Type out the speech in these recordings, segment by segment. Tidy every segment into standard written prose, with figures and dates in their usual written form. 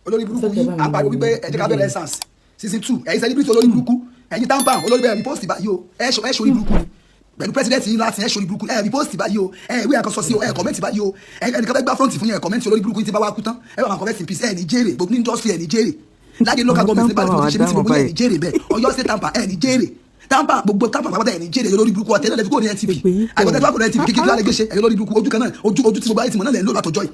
olórí burúkú yìí àpariwo wípé ẹ jẹ́ ká bẹ̀rẹ̀ essence season 2 ẹ̀yin celebrity olórí burúkú ẹ̀yin tampan olórí bẹ̀rẹ̀ repost báyìí o ẹ̀ ṣorí burúkú ni pẹ̀lú president yìí láti ẹ̀ ṣorí burúkú ẹ̀ repost báyìí o ẹ̀ ìwé àkọsọ sí o ẹ̀ comment báyìí o ẹnìkan fẹ́ gbá front fún yẹn comment olórí burúkú yìí ti bá wá kú tán ẹ̀ wà máa comment in peace ẹ̀ ní jèrè gbogbo ní industry ẹ̀ ní jèrè láti local government nípa ìfowópamọ́ ṣe ní ti gbogbo ẹ̀ ní jèrè bẹ́ẹ̀ Ọ̀yọ́ state tampan ẹ̀ ní jèrè tampa gbogbo tampa pàápàá ẹ̀ ní jèrè lórí burúkú ọ̀tẹ̀ lẹ́lẹ́fi kò ní NTV àgbẹ̀tẹ̀ tó wà kò ní NTV kékeré alẹ́ gbéṣẹ́ ẹ̀ lórí burúkú ojú kan náà ojú tí gbogbo ayé ti mọ̀ náà lẹ́ ń lò látọjọ́ yìí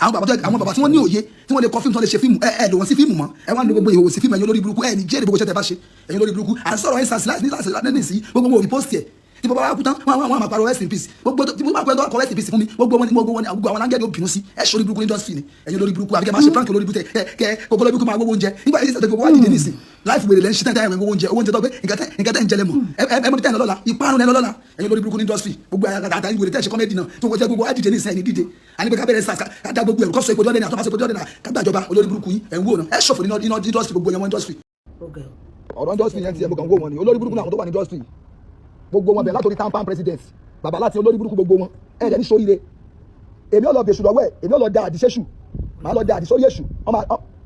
àwọn bàbá tí wọ́n ní òye tí wọ́n lè kọ fíìmù tí wọ́n lè ṣe fíìmù ẹ lò wọ́n sí fíìmù mọ́ ẹ wá ní gbogbo ìhòòhò sí fíìmù ẹ̀yin olórí burúkú ẹ ní jẹ́rìí gbogbo iṣẹ́ tẹ́ bá ṣe ẹ̀yin olórí burúkú à ń sọ̀rọ̀ ẹ̀ sàṣìlá ní sí gbogbo wọn ò rí post ẹ̀ tí bàbá wa kú tán wọn máa pariwo rest in peace gbogbo tí mo bá pẹ́ kọ́ rest in peace fún mi gbogbo wọn gbogbo àwọn aláǹgẹ̀dẹ̀ obìnrin sí ẹ̀ ṣorí burúkú industry ni ẹ̀yin olórí burúkú àbíkẹ́ máa ṣe prank olórí burúkú kẹ́ gbogbo olórí burúkú máa gbogbo oúnjẹ nígbà yìí sẹ́tẹ̀ gbogbo wá dìde nísìn láìfù wèrè lẹ́ńṣin tẹ́tẹ́ ẹ̀wọ̀n gbogbo oúnjẹ tó pé nǹkan tẹ́ ń jẹlẹ̀ mọ̀ ẹ mọ̀ ní tẹ́ẹ̀ lọ́la ìparun ẹ̀ lọ́la ẹ̀yin olórí burúkú industry gbogbo àtàrí wèrè tẹ́ẹ̀ ṣe kọ́mẹ́dì náà tó wọ́n gbogbo wá dìde nísìn ẹ̀ní dìde àní pé kábẹ́rẹ́ sàkà kájà gbogbo ẹ̀rù kọ́sọ̀ ìpòjọ́ dẹ́nà àtọ́fàṣọ ìpòjọ́ dẹ́nà kágbàjọba olórí burúkú yìí ẹ̀ ń wò náà ẹ̀ ṣọ̀fọ̀ nínú industry gbogbo ẹ̀wọ̀n industry ọ̀rọ̀ industry yẹn ti ẹ̀ bọ̀kàn wò wọn ni olórí burúkú náà àwọn tó wà ní industry gbogbo wọn bẹ̀ látòrí tampan president bàbá láti olórí burúkú gbogbo wọn ẹ̀ dẹ̀ ní sóríire èmi ò lọ bèṣù lọ́wọ́ ẹ̀ èmi ò lọ da àdìsẹ́ṣù màá lọ da àdìsórí èṣù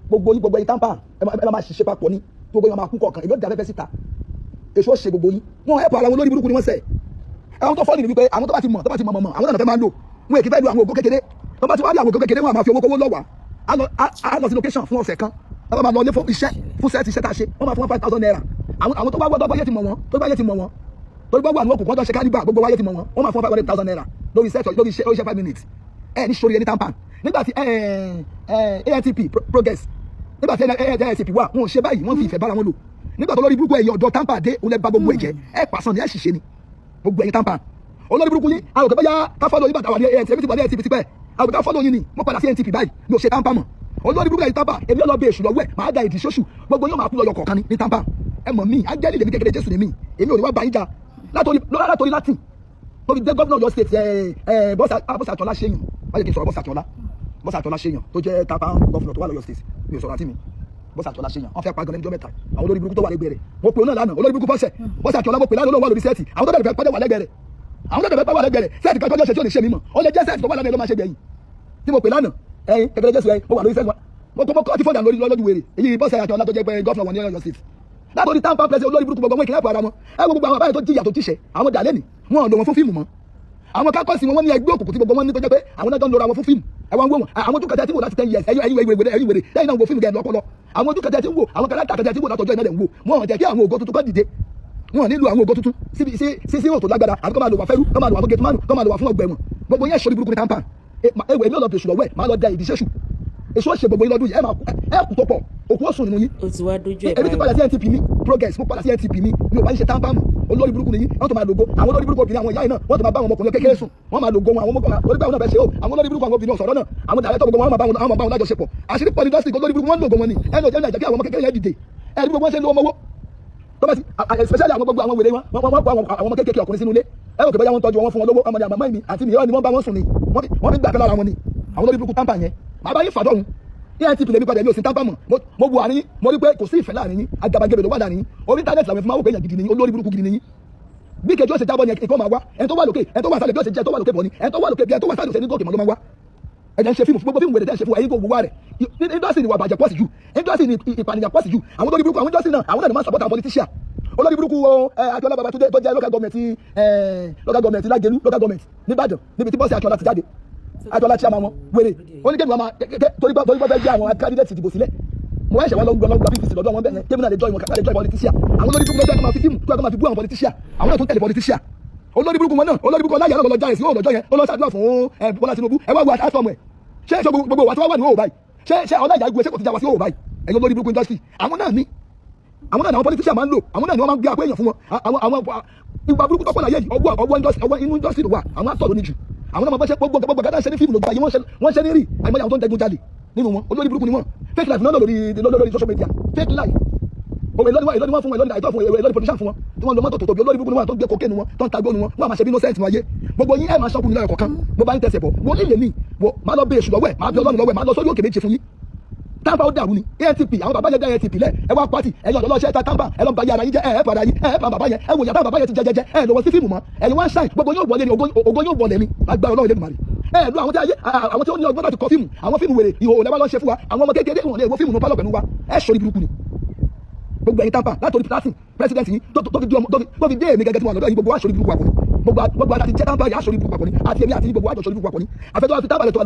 gbogbo yín gbogbo ẹ̀yin tampan ẹ máa ṣiṣẹ́ papọ̀ ní gbogbo yín máa kú kọ̀ọ̀kan èmi ò da afẹ́fẹ́ síta èṣù ó ṣe gbogbo yín wọn ẹ̀ pọ̀ àwọn olórí burúkú ni wọ́n sẹ̀ àwọn tó fọ́ọ̀lì ni wípé àwọn tó bá ti mọ̀ àwọn náà fẹ́ máa ń lò wọn èkì fẹ́ lu àwọn ògo kékeré tó bá ti wá rí àwọn ògo kékeré wọn máa fi owó kówó lọ́wọ́ á lọ sí location fún ọ̀sẹ̀ kan wọ́n máa lọ ilé fún iṣẹ́ fún sẹ́ẹ̀tì iṣẹ́ tá a ṣe wọ́n máa fún 5,000 naira àwọn tó bá gbọ́dọ̀ báyé ti mọ̀ wọ́n tó báyé ti mọ̀ wọ́n torí gbogbo àwọn òkùnkùn ọjọ́ ṣe káríbà gbogbo wáyé ti mọ̀ wọ́n máa fún 500,000 naira lórí iṣẹ́ 5 minutes ní sori ẹni tampan nígbà tí ANTP progress nígbà tí ANTP wà wọn ò ṣe báyìí wọ́n fi ìfẹ́ bára wọn lò nígbà tó lórí burúkú ẹ̀yìn ọ̀dọ́ tampan dé olè bá gbogbo ẹ̀jẹ̀ pàṣán ni ṣìṣe ni gbogbo ẹ̀yìn tampan olórí burúkú yín àwọn òkè bá yá káfọ́lọ́ yín bàtà wà ní ANTP ti pẹ́ àwọn òkè káfọ́lọ́ yín ni mo padà sí ANTP báyìí mi ò ṣe tampan mọ́ olórí burúkú ẹ̀yìn tampan èmi ọlọ́ bẹ èṣù lọ́wọ́ ẹ̀ máa da ìdí ṣóṣù gbogbo yóò máa kú lọ́yọ̀ kọ̀ọ̀kan ní tampan ẹ mọ̀ mí ángẹ́lì lèmi kékeré Jésù lèmi èmi ò ní wá bá yín jà látòrí latin tó fi jẹ́ gómìnà Ọ̀yọ́ state bọ́sà àtọ́lá ṣéyàn wáyé kí n sọ̀rọ̀ bọ́sà àtọ́lá ṣéyàn tó jẹ́ tampan gómìnà tó wà lọ́yọ́ state mi ò sọ̀rọ̀ àti mi bọ́sà àtọ́lá ṣéyàn wọ́n fẹ́ pa gan-an níjọ́ mẹ́ta àwọn olórí burúkú tó wà lẹ́gbẹ̀ẹ́ rẹ̀ mo pè ó náà lánàá olórí burúkú bọ́sà àtọ́lá mo pè lánàá olóhùn wà lórí sẹ́ẹ̀tì àwọn tó bẹ̀rẹ̀ pẹ́jọ́ wà lẹ́gbẹ̀ẹ́ rẹ̀ àwọn tó bẹ̀rẹ̀ pẹ́jọ́ wà lẹ́gbẹ̀ẹ́ rẹ̀ sẹ́ẹ̀tì kan tọ́jọ́ ṣe tí ò ní ṣe mímọ́ ó lè jẹ́ sẹ́ẹ̀tì tó wà lánàá ló máa ṣe gbẹ̀yìn tí mo pè lánàá ẹ̀yin kékeré Jésù ó wà lórí sẹ́ẹ̀tì mo kọ́ ti fọ́ọ̀dà lójú wèrè èyí bọ́sà àtọ́lá tó jẹ́ pé gọ́fìnà wọn ní Ọ̀yọ́ state látòrí tampan president olórí burúkú gbogbo wọn ìkìlẹ̀ àpò ara wọn gbogbo àwọn àbáyé tó jìyà tó tíṣẹ̀ àwọn dàlẹ́ ni wọn ò lò wọn fún fíìmù mọ́ àwọn kákọ́sì wọn ní ẹgbẹ́ òkùnkùn tí gbogbo wọn ní tó jẹ́ pé àwọn náà tó ń lora wọn fún fíìmù ẹ̀wọ̀n wò wọn àwọn ojú kẹtẹ tí wò láti 10 years ẹ̀yìn wèrè lẹ́yìn náà wo fíìmù gẹ̀ lọ́pọ̀lọ́ àwọn ojú kẹtẹ tí wò àwọn kẹtẹ kẹtẹ tí wò látọjọ́ ìnáwó wò wọn ò jẹ́ kí àwọn ògo tuntun kọ́ dìde wọn nílò àwọn ògo tuntun sí òtò lágbára àbí kọ́ máa lò wà fẹ́rú kọ́ máa lò wà fún gẹ̀tùmánù kọ́ máa lò wà fún ọgbẹ̀wọ̀n gbogbo yẹn ṣorí burúkú ní tampan ewé mi ò lọ bẹ̀ṣù lọ́wọ́ ẹ̀ máa lọ da ìdí ṣẹ́ṣù èso ṣe gbogbo yín lọ́dún yìí ẹ kù tó pọ̀ òkú ó sùn nínú yín. o ti wá dojú ẹ̀ báyìí. èmi ti padà sí NTP mi progress mo padà sí NTP mi mi ò bá ń ṣe tampan mọ́ olórí burúkú nìyí wọ́n tó máa lògo àwọn olórí burúkú obìnrin àwọn ìyá yìí náà wọ́n tó máa bá àwọn ọmọkùnrin kékeré sùn wọ́n máa lògo wọn àwọn ọmọkùnrin orí báwọn náà fẹ́ ṣe o àwọn olórí burúkú àwọn obìnrin ọ̀sọ̀rọ̀ náà àwọn dàrẹ́tọ̀ gbogbo wọn máa bá wọn lájọṣepọ̀ àṣírí pọ̀ ní dọ́sítì olórí burúkú wọn lògo wọn ni ẹnu ọjọ́ ìjà kí àwọn ọmọ kékeré yẹn dìde ẹni gbogbo wọn ṣe ń lo ọmọ owó tó bá ti especially àwọn gbogbo àwọn wèrè wọn kó àwọn ọmọ kékeré ọkùnrin sínú ilé ẹ ò kò bẹ́ẹ̀ wọn tọ́jú wọn fún wọn lówó ọmọdé àmàmá mi àti mi ni wọ́n bá wọn sùn ni wọ́n fi gbà kan lára wọn ni àwọn olórí burúkú tampan yẹn màá bá yín fàdọ́hùn ANTP lèmi padà ní òsín tampan mọ̀ mo bu àárín mo rí pé kò sí ìfẹ́ láàrin yín agabagebe ló wà láàrin yín orí íńtánẹ́ẹ̀tì làwọn ìfúnmáwò pé èèyàn gidi ni olórí burúkú gidi ni yín bí kejì ó ṣe jábọ́ ni ẹ̀kọ́ máa wá ẹni tó wà lókè ẹni tó wà sálẹ̀ bí ó ṣe jẹ́ tó wà lókè bọ̀ ni ẹni tó wà lókè bí ẹni tó wà sálẹ̀ ṣe ní gòkè mọ́ ló máa wá ẹ̀jẹ̀ ń ṣe fíìmù gbogbo fíìmù wẹ̀rẹ̀ tẹ́ ń ṣe fún ẹ̀yin kò wúwa rẹ̀ indọ́sì ni wà bàjẹ́ pọ̀ sí jù indọ́sì ni ìpànìyàn pọ̀ sí jù àwọn olórí burúkú àwọn indọ́sì náà àwọn náà ni wọ́n support àwọn politician olórí burúkú Akíọ́lá Babátúndé tó jẹ́ local government Lágẹ̀lú local government nìbàdàn níbi tí bọ́ọ̀sì Akíọ́lá ti jáde Akíọ́lá chairman wọn wèrè oníkèmí wọn máa torí bọ́ fẹ́ gbé àwọn candidate ìdìbò sílẹ̀ mo ẹ̀ṣẹ̀ wọn lọ́gbọ̀n PVC lọ́dọ̀ wọn bẹ̀rẹ̀ kébìnà lè jọ ìwọ̀n kàkà lè jọ politician àwọn olórí burúkú lọ́jọ́ máa fi fíìmù tó ẹ̀kọ́ máa fi bú àwọn politician àwọn náà tó tẹ̀lé politician olórí burúkú wọn náà olórí burúkú ọláyà náà lọ jáde sí òòlọ́jọ́ yẹn ó lọ ṣàdúrà fún Bọ́lá Tinubu ẹ wá wo àtàfọ̀mù ẹ̀ ṣé gbogbo wa tí wọ́n wà ní òwò báyìí ṣé ọláyà gbé ṣé kò ti já wa sí òwò báyìí ẹ̀yin olórí burúkú industry àwọn náà ni àwọn politician máa ń lò àwọn náà ni wọ́n máa ń gbé àpò èèyàn fún wọn àwọn ìgbà burúkú tọ́pọ̀ láyé yìí ọwọ́ inú industry ló wà àwọn àtọ̀ ló ní jù àwọn náà máa bá ṣe gbogbo gàdá ṣe ní fíìmù lògbà yìí wọ́n ṣe ní rí àìmọye àwọn tó ń tẹ́gun jáde nínú wọn olórí burúkú ni wọn fake life náà lórí social media fake life òwe lọ́ni wọ́n fún wọn lọ́ni àìtọ́ fún wọn lọ́ni politician fún wọn tí wọ́n lọ mọ́tò tó tóbi olórí burúkú ni wọn tó ń gbé cocaine wọn tó ń tagbó ni wọn wọ́n máa ṣe bí innocent wọn ayé gbogbo yín ẹ̀ máa ṣọ́kùnrin lọ́yọ̀ kọ̀ọ̀kan bó bá ń tẹ̀sẹ̀ bọ̀ wọ́n lè mí wọ́n máa lọ bẹ èṣù lọ́wọ́ ẹ̀ máa bí Ọlọ́run lọ́wọ́ ẹ̀ máa lọ sórí òkè méje fún yín tampa ó dàrú ni ANTP àwọn bàbá yẹn dá ANTP lẹ ẹ wá pàtì ẹ yọ ọlọsẹ ta tampa ẹ lọ bá yàrá yín jẹ ẹ padà yín ẹ pa bàbá yẹn ẹ wò yàtọ̀ bàbá yẹn ti jẹjẹjẹ ẹ lọ wọ sí fíìmù mọ ẹni wọn ṣáì gbogbo yóò wọlé ni ògo yóò wọlé ni agbára Ọlọ́run lẹnu màrí ẹ lu àwọn tí ayé àwọn tí ó ní ọgbọ́n láti kọ fíìmù àwọn fíìmù wèrè ìhòòhò lẹ́wọ́ lọ́ ṣe fún wa àwọn ọmọ kékeré wọn lè wo fíìmù ní pálọ̀ pẹ̀lú wa ẹ sọ ní burúkú ni gbogbo ẹ̀yin tampa látòrí platin president yìí tó fi dé èmi gẹ́gẹ́ tí wọn lọ́dọ̀ yìí gbogbo wa sọ ní burúkú àpọ̀ ni gbogbo àti jẹ́ tampa yà sọ ní burúkú àpọ̀ ni àti èmi àti gbogbo wa jọ sọ ní burúkú àpọ̀ ni àfẹ́tọ́ wa fi tampa lẹ́tọ́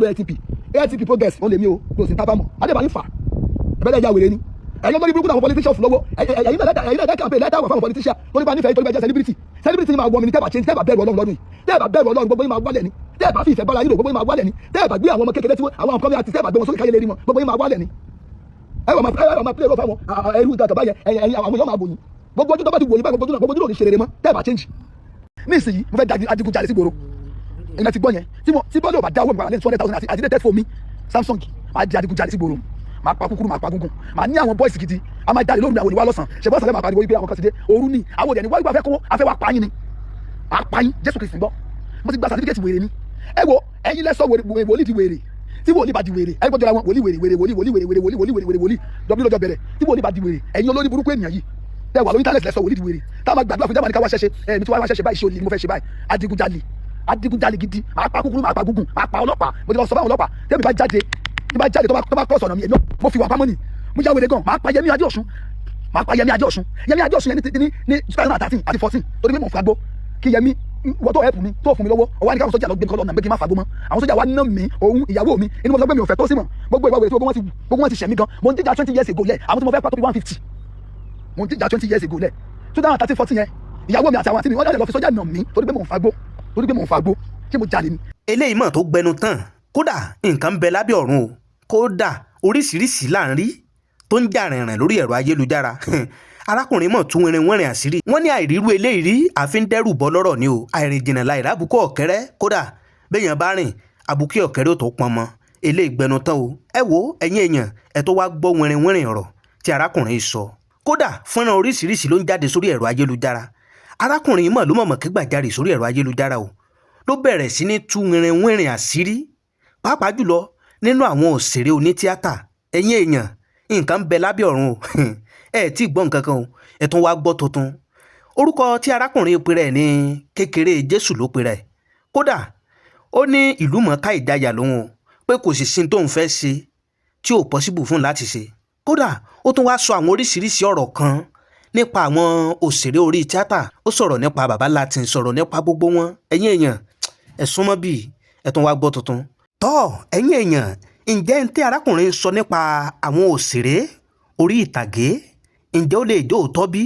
ATP progress wọn lè mí o kò sí tampa mọ́ adébáyé fà ẹ̀bẹ́lẹ̀ ìjà wèrè ni ẹ̀yin lórí burúkú àwọn politicians lọ́wọ́ ẹ̀yin náà campaign lẹ́tà wà fáwọn politicians lórí bá nífẹ̀ẹ́ torí bá jẹ́ celebrity ni máa wọ mi ni tẹ́ẹ̀bà change tẹ́ẹ̀bà bẹ̀rù Ọlọ́run lọ́dún yìí tẹ́ẹ̀bà bẹ̀rù Ọlọ́run gbogbo yín máa wálẹ̀ ni tẹ́ẹ̀bà fi ìfẹ́ bọ́lá yín lò gbogbo yín máa wálẹ̀ ni tẹ́ẹ̀bà gbé àwọn ọmọ kékeré tí àwọn nǹkan àti tẹ́ẹ̀bà gbé wọn sórí káyé lérí wọn gbogbo yín máa wálẹ̀ ni ẹ wà máa play role fáwọn ẹrú ìta tàbá yẹn ẹ̀yin àwọn èèyàn máa bò yín gbogbo ojú tó bá ti wò yín báyìí gbogbo ojú ló ní ṣe rere mọ́ tẹ́ẹ̀bà change ní ìsinyìí mo fẹ́ da adigunjalè sí gbòòrò ẹ̀yin ti gbọ́ yẹn tí bọ́ọ̀lù ò bá dáwọ́ nípa 200,000 àti dẹ́tẹ́ fún mi Samsung máa di adigunjalè sí gbòòrò máa pa kúkúrú máa pa gúngún máa ní àwọn boys gidi a máa jáde lóru àwọn ìwà lọ́sàn ṣẹ̀bọ́n sàlẹ̀ máa pariwo wípé àwọn kan ti dé òru ni àwọn òdẹ̀ ni wọ́n gbà fẹ́ kówó afẹ́ wa pa yín ni àpáyín Jésù Kristi gbọ́ mo ti gba certificate wèrè ni ẹ wo ẹ̀yin lẹ́sọ̀ wòlíì di wèrè tí wòlíì bá di wèrè ẹ gbọ́dọ̀ àwọn wòlíì wòlíì dọ́bí lọ́jọ́ bẹ̀rẹ̀ tí wòlíì bá di wèrè ẹ̀yin olórí burúkú ènìyàn yìí tẹ wà lórí íńtánẹ́ẹ̀tì lẹ́sọ̀ wòlíì di wèrè tá a máa gbàdúrà fún jábàá ní ká wá ṣẹṣẹ mi tí wá ṣẹṣẹ báyìí ṣe olè ni mo fẹ́ ṣe báyìí adigunjalè gidi máa pa kúkúrú máa pa gúngún máa pa ọlọ́pàá mo ti lọ sọ fáwọn ọlọ́pàá tẹ́mi bá jáde tó bá kọ́ sọ̀nà mi èmi mo fi wà pamọ́ ni mo já wèrè gan máa pa Yẹmí Adéọ̀ṣun Yẹmí Adéọ̀ṣun yẹn ní 2013 àti 14 torí pé mo fagbó kí Yẹmí wọ́n tó ẹ̀pù mi tó fún mi lọ́wọ́ ọwọ́ ní káwọn sójà lọ gbé mi kọ́ lọ́nà pé kí n má fagbó mọ́ àwọn sójà wa ná mi òun ìyàwó mi inú mo sọ pé mi ò fẹ́ tó sí mọ́ gbogbo ìwà wèrè tí gbogbo wọn ti ṣẹ̀mí gan mo ń jíjà 20 years ago lẹ̀ àwọn tí mo fẹ́ pa tó bí 150 mo ń jíjà 20 years ago lẹ̀ 2013 14 yẹn ìyàwó mi àti àwọn àti mi wọ́n jáde lọ fi sójà nà mí torí pé mo ń fagbó kí mo jalè ni. eléyìí mọ̀ tó gbẹnu tán kódà nǹkan ń bẹ lábẹ́ ọ̀run o kódà oríṣiríṣi là ń rí tó ń jà rìnrìn lórí ẹ̀rọ ayélujára arákùnrin mọ̀ tún wẹ̀rìn àṣírí wọ́n ní àìrírú eléyìí rí àfi ń dẹ́rù bọ́ lọ́rọ̀ ni o àìrìn jìnnà láì rábùkù ọ̀kẹ́rẹ́ kódà béèyàn bá rìn àbùkù ọ̀kẹ́rẹ́ ò tó pọn mọ́ eléyìí gbẹnu tán o ẹ wo ẹ̀yin èèyàn ẹ tó wá gbọ́ wẹ̀rìn ọ̀rọ̀ tí arákùnrin sọ kódà fọ́nrán oríṣiríṣi ló ń jáde sórí ẹ̀rọ ayélujára arákùnrin mọ̀ ló mọ̀mọ̀ kí gbàjarè sórí ẹ̀rọ ayélujára o ló bẹ̀rẹ̀ sí ní tú wẹ̀rìn àṣírí pàápàá jùlọ nínú àwọn òṣèré onítíátà ẹ̀yin èèyàn nǹkan ń bẹ lábẹ́ ọ̀run o ẹ tí gbọ́ nǹkan kan o ẹ tún wá gbọ́ tuntun orúkọ tí arákùnrin pe rẹ̀ ní kékeré Jésù ló pe rẹ̀ kódà ó ní ìlú mọ̀ọ́ká ìjayà lòun o pé kò sì sin tóun fẹ́ ṣe tí ò pọ́síbù fún láti ṣe kódà ó tún wá sọ àwọn oríṣiríṣi ọ̀rọ̀ kan nípa àwọn òṣèré orí tíátà ó sọ̀rọ̀ nípa Baba Latin sọ̀rọ̀ nípa gbogbo wọn ẹ̀yin èèyàn ẹ súnmọ́ bíi ẹ tún wá gbọ́ tuntun tọ́ ẹ̀yin èèyàn ǹjẹ́ ń tẹ́ arákùnrin sọ nípa àwọn òṣèré orí ìtàgé ǹjẹ́ ó lè jó òótọ́ bí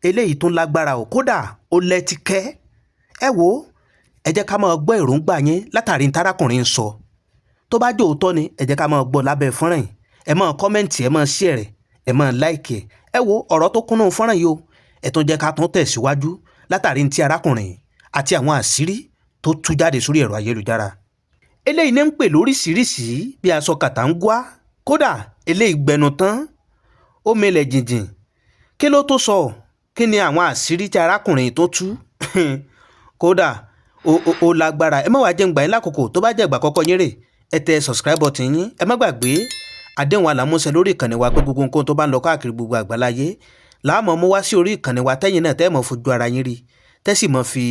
eléyìí tún lágbára ò kódà ó lẹ́tíkẹ́ ẹ wo ẹ jẹ́ ká máa gbọ́ èròǹgbà yín látàrí ní tarákùnrin sọ tó bá jó òótọ́ ni ẹ jẹ́ ká máa gbọ́ lábẹ́ fọ́nrán yìí ẹ máa kọ́mẹ́ǹtì ẹ máa share ẹ máa like ẹ wo ọ̀rọ̀ tó kúnnú fọ́nrán yìí o ẹ tún jẹ́ ká tún tẹ̀síwájú látàrí ní ti arákùnrin àti àwọn àṣírí tó tú jáde sórí ẹ̀rọ ayélujára eléyìí ní ń pè lóríṣiríṣi bí aṣọ kàtàǹgùá kódà eléyìí gbẹnu tán ó mẹlẹ̀ jìnjìn kí ló tó sọ kí ni àwọn àṣírí tí arákùnrin tó tú kódà ó lágbára ẹ má wàá jẹ́ ń gbà yín lákòókò tó bá jẹ́ ìgbà àkọ́kọ́ yín rè ẹ tẹ subscribe button yín ẹ má gbàgbé àdéhùn àlàmúṣẹ lórí ìkànnì wa pé gbogbo nǹkan tó bá ń lọ káàkiri gbogbo àgbáláyé láàmú mú wá sí orí ìkànnì wa tẹ́yìn náà tẹ́ mọ̀ fojú ara yín rí tẹ́sí mọ́ fi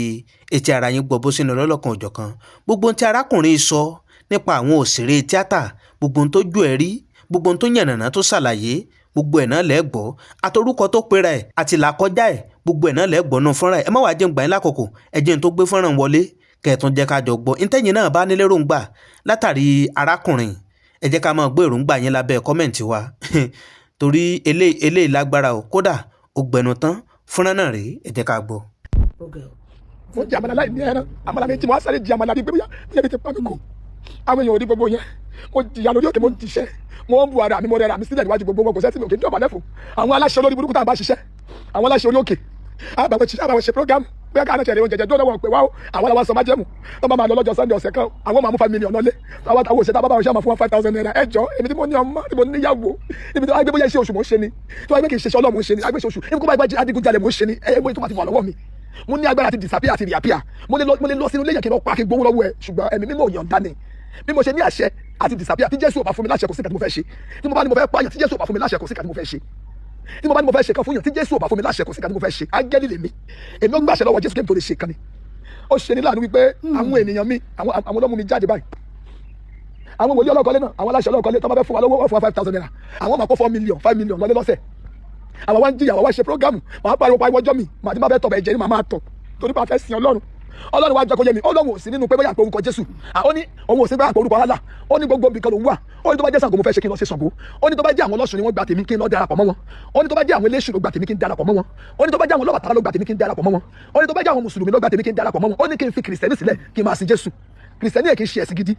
etí ara yín gbọ́ bó sínú lọ́lọ́kan òjọ̀kan gbogbo ohun tí arákùnrin sọ nípa àwọn òṣèré tíátà gbogbo ohun tó ju ẹ̀ rí gbogbo ohun tó yànnàná tó ṣàlàyé gbogbo ẹ̀ náà lẹ́gbọ́ àtorúkọ tó pera ẹ̀ àti làkọjá ẹ̀ gbogbo ẹ̀ náà lẹ́gbọ́ náà fọ́nrán ẹ̀ ẹ má wàá jẹun gbà yín lákòókò ẹ jẹun tó gbé fọ́nrán wọlé kẹ̀tún jẹ́ ká jọ gbọ́ ìtẹ́yìn náà bá nílé ròǹgbà látàrí arákùnrin ẹ jẹ́ ká máa gbọ́ èròǹgbà yín lábẹ́ kọ́mẹ̀ǹtì wa torí eléyìí lágbára o kódà ó gbẹnu tán fúnra náà rèé ẹ jẹ́ ká gbọ́. mo jẹ àmàlà láì ní ẹran àmàlà mi tí mo á sáré jẹ àmàlà bíi gbé bíyà ti pa mí kù àwọn èèyàn ò rí gbogbo yẹn mo jìyà lórí òkè mo jìṣẹ́ mo ń bu ara mi mo rẹra mi sílẹ̀ níwájú gbogbo wọn kò sẹ́sìn mi òkè ní ọ̀bà lẹ́fù àwọn aláṣẹ olórí burúkú tá à ń bá ṣiṣẹ́ àwọn aláṣẹ orí òkè àbàwọn ṣe program bóyá káà náà ṣẹlẹ̀ oúnjẹ jẹ dúró lọ́wọ́ pé wá o àwọn làwọn sọ májẹ̀mú tó bá máa lọ lọ́jọ́ Sunday ọ̀sẹ̀ kan àwọn máa mú 5 million lọ́lé àwọn òṣèlú bàbá òṣèlú máa fún 5,000 naira ẹjọ́ èmi tí mo ní ọmọ tí mo níyàwó níbi tó wáyé bóyá iṣẹ́ oṣù mò ń ṣe ni tó wáyé kì í ṣe ọlọ́mù ń ṣe ni agbésẹ̀ oṣù níbi kó bá gbájú adigunjalè mò ń ṣe ni ẹgbẹ́ tó máa ti wà lọ́wọ́ mi mo ní agbára ti disappear àti reappear mo lè lọ sínú ilé yẹn kí n lọ pa kí n gbowó lọ́wọ́ ẹ̀ ṣùgbọ́n ẹ̀mí mímọ́ yọ̀ǹda ni bí mo ṣe ní àṣẹ àti disappear tí Jésù ò bá fún mi láṣẹ kò sí nǹkan tí mo fẹ́ ṣe tí mo bá ní mo fẹ́ pààyàn tí Jésù ò bá fún mi láṣẹ kò sí nǹkan tí mo fẹ́ ṣe tí mo bá ní mo fẹ́ ṣe kan fún yàn tí Jésù ò bá fún mi láṣẹ kò sí nǹkan tí mo fẹ́ ṣe áńgẹ́lì lèmi èmi ó gbàṣẹ lọ́wọ́ Jésù kí n tó lè ṣe kan ni ó ṣe ní láàánú wípé àwọn ènìyàn mi àwọn ọlọ́mú mi jáde báyìí àwọn wòlíì ọlọ́kọ̀ọ́lé náà àwọn aláṣẹ ọlọ́kọ̀ọ́lé tó máa fẹ́ fún wa lọ́wọ́ wọ́n fún wa 5,000 naira àwọn máa kó 4 million 5 million lọ́lé lọ́sẹ̀ àwọn wá ń jìyà àwọn wá ṣe prógámù màá pariwo ọjọ́ mi màá ti máa fẹ́ tọ̀ bẹ̀ jẹ́ ni màá máa tọ̀ torí bá fẹ́ sin ọlọ́run wá jẹ́ kó yé mi ọlọ́run ò sí nínú pé bóyá àpò orúkọ Jésù ó ní òun ò sí pé àpò orúkọ Allah ó ní gbogbo nǹkan lòun wà ó ní tó bá jẹ́ Ṣàngó mo fẹ́ ṣe kí n lọ ṣe Ṣàngó ó ní tó bá jẹ́ àwọn Ọlọ́ṣun ni wọ́n gba tèmi kí n lọ darapọ̀ mọ́ wọn ó ní tó bá jẹ́ àwọn Eléṣù ló gba tèmi kí n darapọ̀ mọ́ wọn ó ní tó bá jẹ́ àwọn Ọlọ́bàtálá ló gba tèmi kí n darapọ̀ mọ́ wọn ó ní tó bá jẹ́ àwọn Mùsùlùmí ló gba tèmi kí n darapọ̀ mọ́ wọn ó ní kí n fi Kìrìsìtẹ́nì sílẹ̀ kí n máa sin Jésù Kìrìsìtẹ́nì yẹ kí n ṣe ẹ̀sìn gidi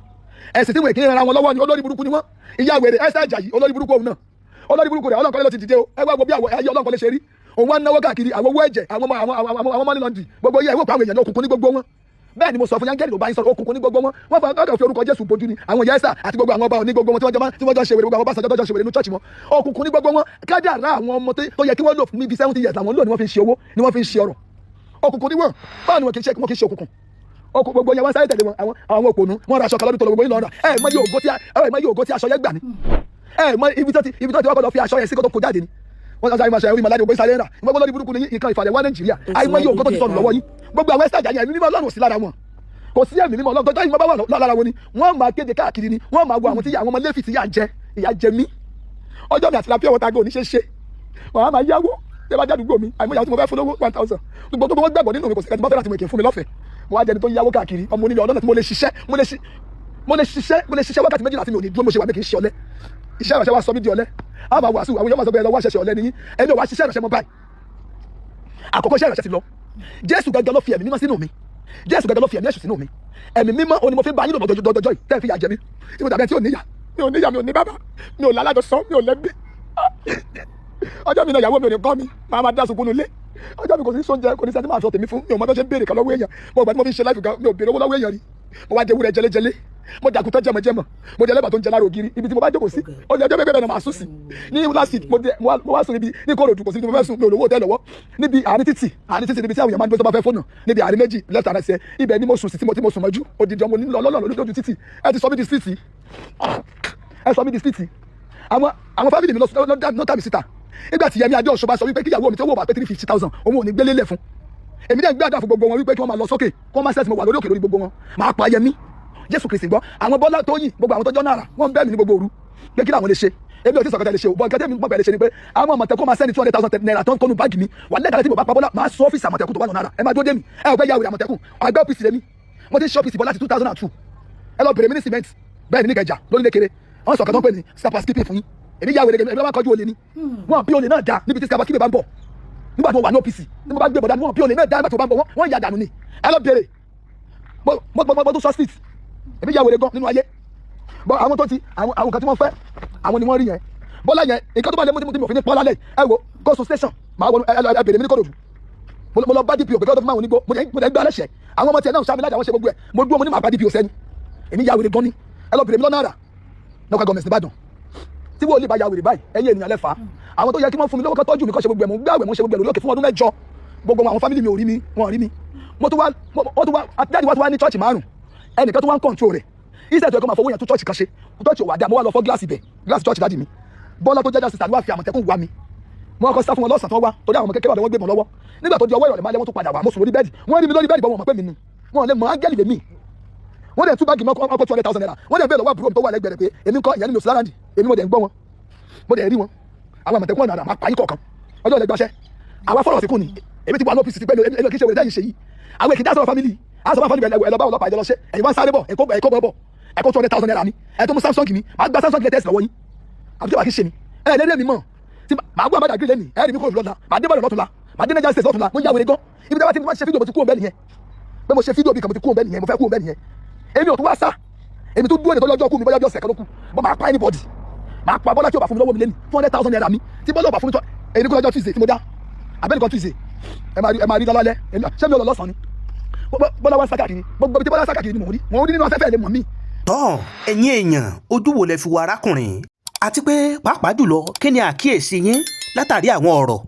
ẹ̀sìn tí wọ́n kì í ra wọn lọ́wọ́ ni olórí burúkú ni wọ́n ìyá wèrè Esther Ajayi olórí burúkú òun náà olórí burúkú rẹ̀ ọlọ́nkọ́lé ló ti dìde o ẹ wá wo bí ayé ọlọ́nkọ́lé ṣe rí òun wá náwó káàkiri àwọn owó ẹ̀jẹ̀ àwọn money laundry gbogbo yẹ ìwé pàwọn èèyàn ní òkùnkùn ní gbogbo wọn bẹ́ẹ̀ ni mo sọ fún yángẹ́lì ló bá yín sọ̀rọ̀ òkùnkùn ní gbogbo wọn wọ́n fà kọ́kọ́ fi orúkọ Jésù bojú ni àwọn yẹ́sà àti gbogbo àwọn ọba òní gbogbo wọn tí wọ́n jọ ṣe wèrè gbogbo àwọn bàṣà jọ ṣe wèrè ní chọ́ọ̀chì wọn òkùnkùn ní gbogbo wọn kádàrá àwọn ọmọ tó yẹ kí wọ́n lò fún níbi 70 years àwọn lò ni wọ́n fi ń ṣe owó ni wọ́n fi ń ṣe ọrọ̀ òkùnkùn ní wọn báwo ni wọn kì í ṣe òkùnkùn gbogbo yẹn wọn sáré tẹ̀lé wọn àwọn òpònú wọn ra aṣọ kan lọ́dún tó lọ gbogbo yín lọ́ra ẹ mọ iye ògo tí aṣọ yẹn gbà ni ẹ mọ ibi tó ti wọ́n lọ fi aṣọ yẹn sí kó tó kó jáde ni wọ́n sáré máa ṣe orí màládé ògbé sáré rà gbogbo lórí burúkú ni nǹkan ìfàlẹ̀ wá Nàìjíríà àìmọ iye ògo tó ti sọnù lọ́wọ́ yín gbogbo àwọn Esther Ajayi ẹ̀mí mímọ́ Ọlọ́run sí lára wọn kò sí ẹ̀mí mímọ́ Ọlọ́run tó yín bá wà lára wọn ni wọ́n máa kéde káàkiri ni wọ́n máa wo àwọn tí àwọn ọmọ Léfì tí ìyà jẹ mí ọjọ́ mi àti la pure water go ní ṣe wọ́n á máa yáwó tẹ́ bá jádùúgbò mi àìmọ́ ìyàwó tí mo fẹ́ fún lówó 1,000 gbogbo tó wọ́n gbàgbọ́ nínú mi kò sí kẹ́tí bá fẹ́ láti mọ̀ èké fún mi lọ́fẹ̀ẹ́ mo wá jẹni tó yáwó káàkiri ọmọ onílé ọlọ́nà tí mo lè ṣiṣẹ́ wákàtí méjìlá tí mi ò ní dúró mo ṣe wà mí kì í ṣe ọ̀lẹ iṣẹ́ ìránṣẹ́ wa sọ mí di ọ̀lẹ a máa wàásù àwọn èèyàn máa sọ pé ẹ lọ wá ṣẹṣẹ ọ̀lẹ nìyí ẹni ò wá ṣiṣẹ́ ìránṣẹ́ mọ́ báyìí àkọ́kọ́ iṣẹ́ ìránṣẹ́ ti lọ Jésù gẹ́gẹ́ ló fi ẹ̀mí mímọ́ sínú mi Jésù gẹ́gẹ́ ló fi ẹ̀mí Èṣù sínú mi ẹ̀mí mímọ́ òní mo fi bá yín lò dọjọ́ yìí tẹ́ fi yà jẹ mí tí mo dàbí ẹni tí ò níyà mi ò ní bàbá mi ò lálàjọsọ mi ò lẹ́bí ọjọ́ mi náà ìyàwó mi ò ní kọ́ mi máa dá sunkún nulẹ̀ ọjọ́ mi kò sí sóúnjẹ kò ní sẹ́ni máa sọ tèmi fún mi ò mọ tó ṣe ń béèrè kan lọ́wọ́ èèyàn mo gbà tí mo fi ń ṣe láìpẹ́ gan mi ò béèrè owó lọ́wọ́ èèyàn rí mo wá jẹ ewúrẹ́ jẹlẹ́jẹlẹ́ mo jẹ àgùntàn jẹmọ̀jẹmọ̀ mo jẹ lẹ́bàá tó ń jẹ lára ògiri ibi tí mo bá jókòó sí ó lè ọjọ́ bẹ́ẹ̀ náà máa sùn sí ní last week mo wá sùn níbi ní Ìkòròdú kò sí ibi tí mo fẹ́ sùn mi ò lówó tẹ́ lọ́wọ́ níbi àárín títì níbi tí àwọn èèyàn máa ń gbé tó bá fẹ́ fóònù níbi àárín méjì left and right ibẹ̀ ni mo sùn sí tí mo sùn mọ́jú odidi ọmọ nílò ọlọ́lọ́ lójú títì ẹ ti sọ mí di street ẹ sọ mí di street àwọn family mi lọ tà mí síta nígbà tí Yẹmí Adéọ̀ṣọ́ sọ wípé kíyàwó mi tí owó bá pé 350,000 òun ò ní gbélé lẹ̀ fún èmi dẹ̀ ń gbé àdá fún gbogbo wọn wípé kí wọ́n máa lọ sókè kí wọ́n máa sẹ́ẹ̀sì mo wà lórí òkè lórí gbogbo wọn máa pa Yẹmí Jésù Kristi gbọ́ àwọn Bọ́lá Tóyìn gbogbo àwọn tó jọ́ náírà wọ́n ń bẹ́ẹ̀ mi ní gbogbo òru pé kí làwọn lè ṣe èmi ò tí sọ̀kẹ́tà lè ṣe o bọ́ nǹkan tẹ́mi gbọ́n bẹ̀rẹ̀ ṣe ni pé àwọn Àmọ̀tẹ́kùn máa sẹ́ni 200,000 naira tó ń kọ́nu báàgì mi wà lẹ́gàdá tí mo bá pa Bọ́lá máa sọ ọ́fíìsì Àmọ̀tẹ́kùn tó wà lọ́nà ẹ máa dúró dé mi ẹ ò fẹ́ yàwé Àmọ̀tẹ́kùn àgbẹ̀ ọ́fíìsì lèmi mo ti ń ṣe ọ́fíìsì Bọ́lá láti 2002 ẹ lọ bèrè mi ní cement bẹ́ẹ̀ ni ní Ìkẹjà lórí lékeré wọ́n sọ̀kẹ́ tó ń pè ní scapa skipping fún yín èmi yàwé rẹ̀ èmi lọ́wọ́ kọjú olè ni wọ́n bí olè náà dá níbi tí scapa skipping bá ń bọ̀ nígbà tí mo wà ní OPC tí mo bá gbé bọ̀dá wọ́n bí olè náà dá nígbà tí mo bá ń bọ̀ wọ́n yà dànù ni ẹ lọ bèrè mo tó sọ street èmi yàwé rẹ̀ gan nínú ayé bọ́ àwọn tó ti àwọn kan tí wọ́n fẹ́ àwọn ni wọ́n rí yẹn Bọ́lá yẹn nǹkan tó bá lé mú tí mo fi ní pọ́n lálẹ́ ẹ wo gosu station máa wọnú ẹ bèrè mi ní Ìkòròdú mo lọ bá DPO pé kí wọ́n tó fi máa wọn nígbó mo dẹ̀ gbé alẹ́ṣẹ̀ àwọn ọmọ tiẹ̀ náà sábẹ́ láti àwọn ṣe gbogbo ẹ̀ mo dúró mo ní màá bá DPO sẹ́ni èmi yà wèrè gan ni ẹ lọ bèrè mi lọ́nà àrà lọ́kọ̀ gọ́ọ̀mẹ̀sì Ìbàdàn tí wọ́n lè bá yà wèrè báyìí ẹ̀yìn ènìyàn lẹ́fà àwọn tó yẹ kí wọ́n fún mi lọ́wọ́ kan tọ́jú mi kọ́ ṣe gbogbo ẹ̀ mo gbé àwẹ̀ mo ṣe gbogbo ẹ̀ lókè fún ọdún mẹ́jọ gbogbo àwọn fámìlì mi ò rí mi wọn rí mi mo tó wá jáde wá tó wá ní chọ́ọ̀chì márùn ẹnìkan tó wá ń kọ̀ǹtró rẹ̀ iṣẹ́ tó yẹ kó máa fowó yẹn tó chọ́ọ̀chì kan ṣe chọ́ọ̀chì ò wà dá mo wá lọ fọ́ gíláàsì bẹ̀ gíláàsì chọ́ọ̀chì dáàdì mi Bọ́lá tó jẹ́jà sísà ló wá fi Àmọ̀tẹ́kùn wá mi wọ́n kọ́ sá fún wọn lọ́sàn tó wá torí àwọn ọmọ kékeré ọ̀dọ́ wọn gbé mọ́ lọ́wọ́ nígbà tó di ọwọ́ ìrọ̀lẹ́ máa lé wọn tó padà wá mo sùn lórí bẹ́ẹ̀dì wọ́n rí mi lórí bẹ́ẹ̀dì bọ́ wọn mọ̀ pé mi ni wọ́n lè mọ ángẹ́lì lèmi wọ́n dẹ̀ tún báàgì mọ́ ọkọ̀ 200,000 naira wọ́n dẹ̀ bẹ́ẹ̀ lọ́wọ́ àbúrò tó wà lẹ́gbẹ̀rẹ̀ pé èmi kọ́ ìyá nínú síláràndì èmi mo dẹ̀ ń gbọ́ wọn mo dẹ̀ rí wọn àwọn Àmọ̀tẹ́kùn ọ̀nà máa pa yín kọ̀ọ̀kan ọjọ́ ìlẹ́gbàṣẹ́ àwọn fọ́rọ̀ síkún ni èmi ti wà lọ́pìsì ti pẹ́ lọ kí ṣe wèrè dáyìí ṣe yìí àwọn èkìtì àṣọ fámìlì ẹlọ́bá ọlọ́pàá ìjọ lọ ṣe ẹ̀yìn wá sáré bọ̀ ẹ̀kọ́ bọ̀ ẹ̀kọ́ 200,000 naira ni ẹ̀ tó mú Samsung mi máa gba Samsung latest lọ́wọ́ yín àbúté wà kí ṣe ni ẹ̀ lẹ́rẹ́ mi mọ̀ tí máa gbọ́ àbájá gírí lẹ́nìí ẹ̀rí mi kúrò lọ́la máa dé bọ́ọ̀lù lọ́tùnla máa dé Niger State lọ́tùnla mo yà wèrè gan ibi tí wọ́n ti máa ṣe fídíò mo ti kúrò bẹ́ẹ̀ nìyẹn pé mo ṣe fídíò bí kan mo ti kúrò bẹ́ẹ̀ nìyẹn mo fẹ́ kúrò bẹ́ẹ̀ nìyẹn èmi ò tún wá sá èmi tó dúró ní tọ́jú ọjọ́ kú mi bọ́jà ọjọ́ sẹ̀kẹ́ ló kù bọ́ máa pa anybody máa pa Bọ́lá tí ó bá fún mi lọ́wọ́ mi lẹ́nu 200,000 naira mi tí Bọ́lá ò bá fún mi tọ́ èyí ní kó lọ́jọ́ Tuesday tí mo dá abẹ́nìkan Tuesday ẹ máa rí lọ́lálẹ́ ṣé mi ò lọ lọ́sàn-án ni Bọ́lá wá ń sákàkiri gbogbo ibi tí Bọ́lá sákàkiri ni mò ń rí nínú afẹ́fẹ́ lè mọ̀ mí. tọ́ ẹ̀yin èèyàn ojú wo lẹ fi wo arákùnrin àti pé pàápàá jùlọ kí ni àkíyèsí yín látàrí àwọn ọ̀rọ̀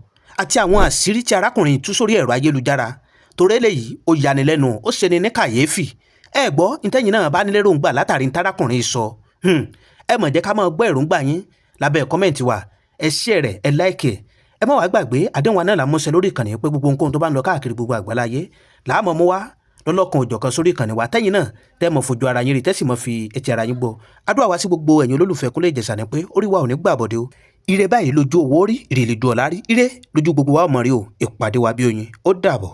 àti àwọn àṣírí tí arákùnrin tú sórí ẹ̀rọ ayélujára torí eléyìí ó yanilẹ́nu ó ṣeni ní kàyéfì ẹ gbọ́ ìtẹ́yìn náà bá nílẹ̀ ròǹgbà látàrí ntárákùnrin sọ ẹ mọ̀ jẹ́ ká máa gbọ́ èròǹgbà yín lábẹ́ kọ́mẹ̀ntì wa ẹ share rẹ̀ ẹ like ẹ má wàá gbàgbé àdéhùn wa náà là mú ṣẹ lórí ìkànnì pé gbogbo nǹkan tó bá ń lọ káàkiri gbogbo àgbáláyé làá mọ̀ mú wá lọ́lọ́kan òjọ̀kan sórí ìkànnì wa tẹ́yìn náà tẹ́ mọ̀ fojú ara yín rí tẹ́sí mọ̀ fi etí ara yín gbọ́ àdúrà wa sí gbogbo ẹ̀yin olólùfẹ́ Kúnlé Ìjẹ̀ṣà ni pé orí wa ò ní gbàbọ̀dé o ire báyìí lójú owó rí ire lójú ọ̀la rí ire lójú gbogbo wa ọmọ rí o ìpàdé wa bí oyin ó dàbọ̀.